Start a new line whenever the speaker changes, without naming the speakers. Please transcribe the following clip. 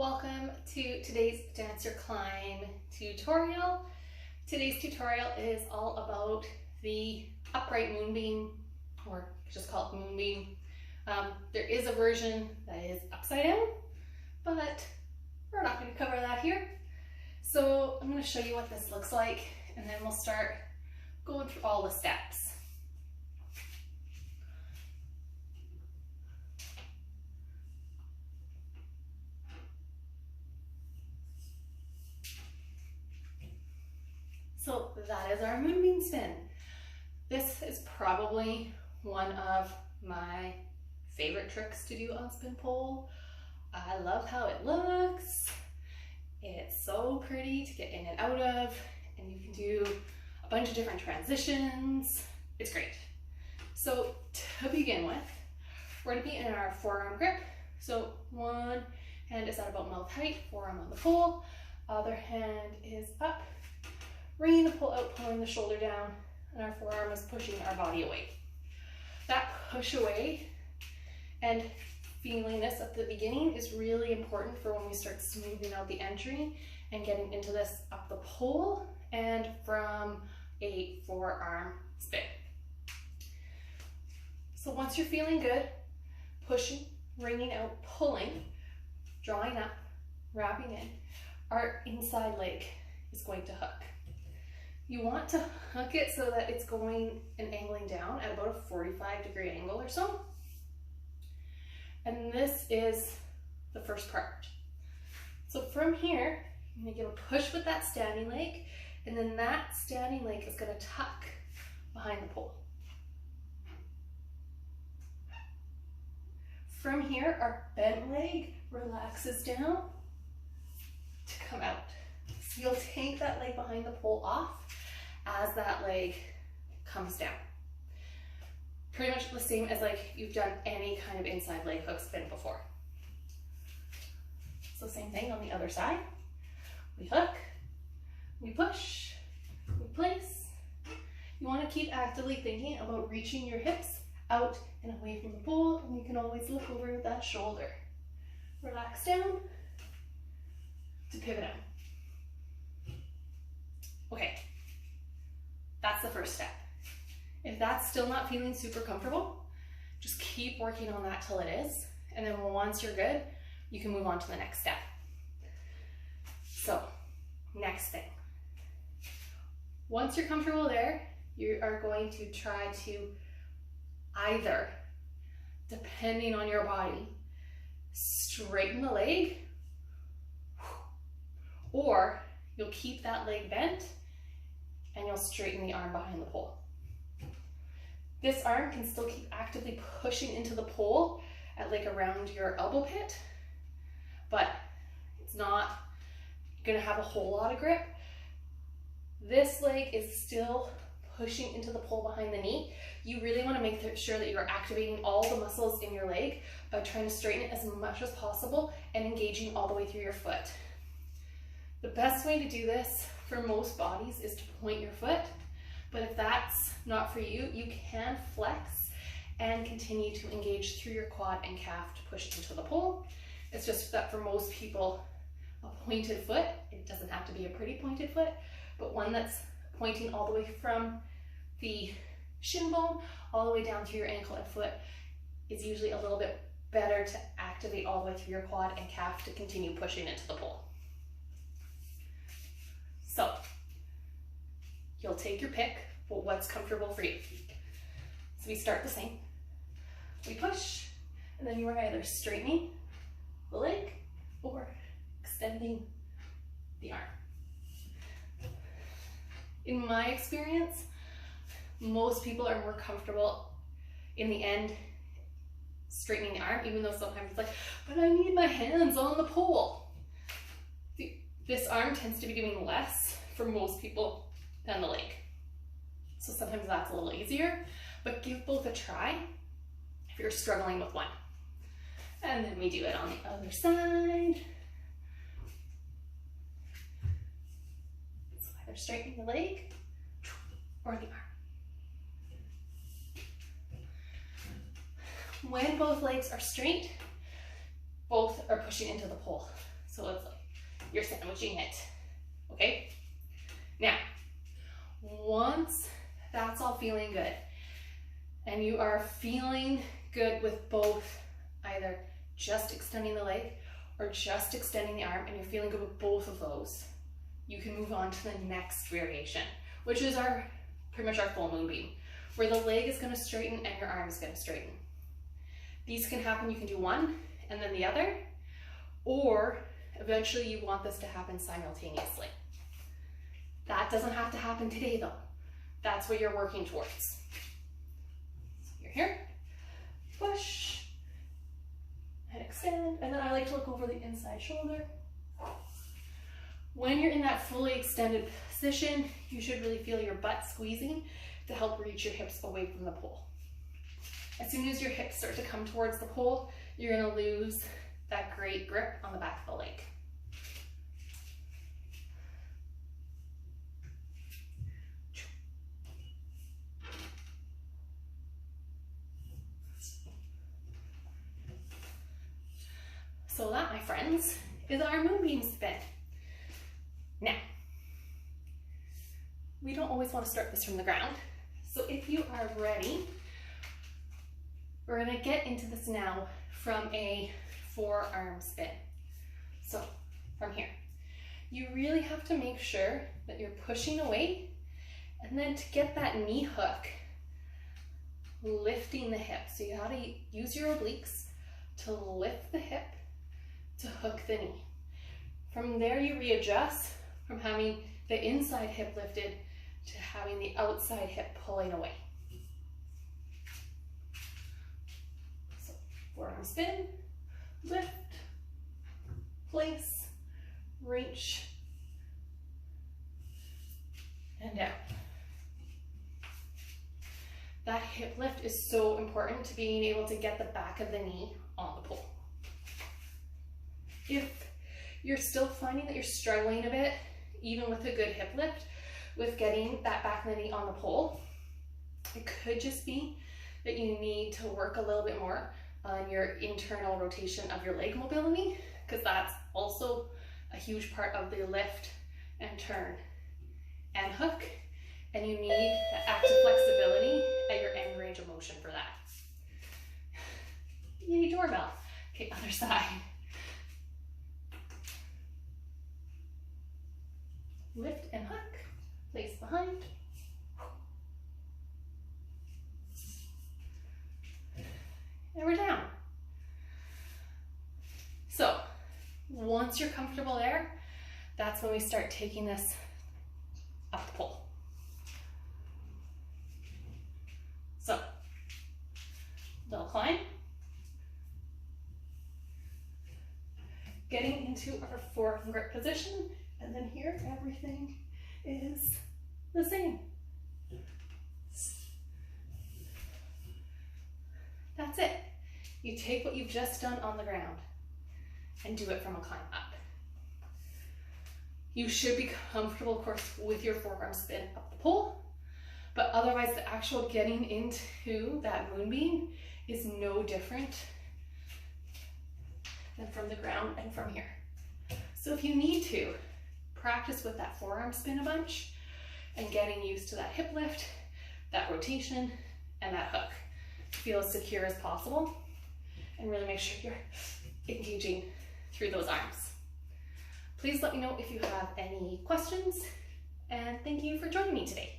Welcome to today's Dancer Climb tutorial. Today's tutorial is all about the upright moonbeam, or just call it moonbeam. There is a version that is upside down, but we're not going to cover that here. So I'm going to show you what this looks like, and then we'll start going through all the steps. So that is our moonbeam spin. This is probably one of my favorite tricks to do on spin pole. I love how it looks. It's so pretty to get in and out of, and you can do a bunch of different transitions. It's great. So to begin with, we're going to be in our forearm grip. So one hand is at about mouth height, forearm on the pole, other hand is up, bringing the pole out, pulling the shoulder down, and our forearm is pushing our body away. That push away and feeling this at the beginning is really important for when we start smoothing out the entry and getting into this up the pole and from a forearm spin. So once you're feeling good, pushing, bringing out, pulling, drawing up, wrapping in, our inside leg is going to hook. You want to hook it so that it's going and angling down at about a 45-degree angle or so. And this is the first part. So from here, you're going to give a push with that standing leg, and then that standing leg is going to tuck behind the pole. From here, our bent leg relaxes down to come out. So you'll take that leg behind the pole off as that leg comes down. Pretty much the same as like you've done any kind of inside leg hook spin before. So same thing on the other side. We hook, we push, we place. You want to keep actively thinking about reaching your hips out and away from the pole, and you can always look over that shoulder. Relax down to pivot out. Okay. That's the first step. If that's still not feeling super comfortable, just keep working on that till it is. And then once you're good, you can move on to the next step. So, next thing. Once you're comfortable there, you are going to try to either, depending on your body, straighten the leg, or you'll keep that leg bent and you'll straighten the arm behind the pole. This arm can still keep actively pushing into the pole at like around your elbow pit, but it's not gonna have a whole lot of grip. This leg is still pushing into the pole behind the knee. You really wanna make sure that you're activating all the muscles in your leg by trying to straighten it as much as possible and engaging all the way through your foot. The best way to do this for most bodies is to point your foot, but if that's not for you, you can flex and continue to engage through your quad and calf to push into the pole. It's just that for most people, a pointed foot, it doesn't have to be a pretty pointed foot, but one that's pointing all the way from the shin bone all the way down through your ankle and foot is usually a little bit better to activate all the way through your quad and calf to continue pushing into the pole. So, you'll take your pick, but what's comfortable for you. So we start the same. We push, and then you are either straightening the leg or extending the arm. In my experience, most people are more comfortable in the end straightening the arm, even though sometimes it's like, but I need my hands on the pole. This arm tends to be doing less for most people than the leg. So sometimes that's a little easier, but give both a try if you're struggling with one. And then we do it on the other side. So either straightening the leg or the arm. When both legs are straight, both are pushing into the pole. So it's like you're sandwiching it, okay? Now, once that's all feeling good, and you are feeling good with both, either just extending the leg or just extending the arm, and you're feeling good with both of those, you can move on to the next variation, which is pretty much our full moonbeam, where the leg is going to straighten and your arm is going to straighten. These can happen, you can do one and then the other, or eventually you want this to happen simultaneously. That doesn't have to happen today though. That's what you're working towards. So you're here, push, and extend, and then I like to look over the inside shoulder. When you're in that fully extended position, you should really feel your butt squeezing to help reach your hips away from the pole. As soon as your hips start to come towards the pole, you're going to lose that great grip on the back of the leg. So that, my friends, is our moonbeam spin. Now, we don't always want to start this from the ground. So if you are ready, we're going to get into this now from a forearm spin. So from here, you really have to make sure that you're pushing away, and then to get that knee hook, lifting the hip. So you have to use your obliques to lift the hip to hook the knee. From there you readjust from having the inside hip lifted to having the outside hip pulling away. So forearm spin, lift, place, reach, and down. That hip lift is so important to being able to get the back of the knee on the pole. If you're still finding that you're struggling a bit, even with a good hip lift, with getting that back of the knee on the pole, it could just be that you need to work a little bit more on your internal rotation of your leg mobility, because that's also a huge part of the lift and turn and hook, and you need that active flexibility at your end range of motion for that. Yay, doorbell. Okay, other side. Lift and hook, place behind. And we're down. So once you're comfortable there, that's when we start taking this up the pole. So little climb, getting into our forearm grip position. And then here, everything is the same. That's it. You take what you've just done on the ground and do it from a climb up. You should be comfortable, of course, with your forearm spin up the pole, but otherwise the actual getting into that moonbeam is no different than from the ground and from here. So if you need to, practice with that forearm spin a bunch and getting used to that hip lift, that rotation, and that hook. Feel as secure as possible and really make sure you're engaging through those arms. Please let me know if you have any questions, and thank you for joining me today.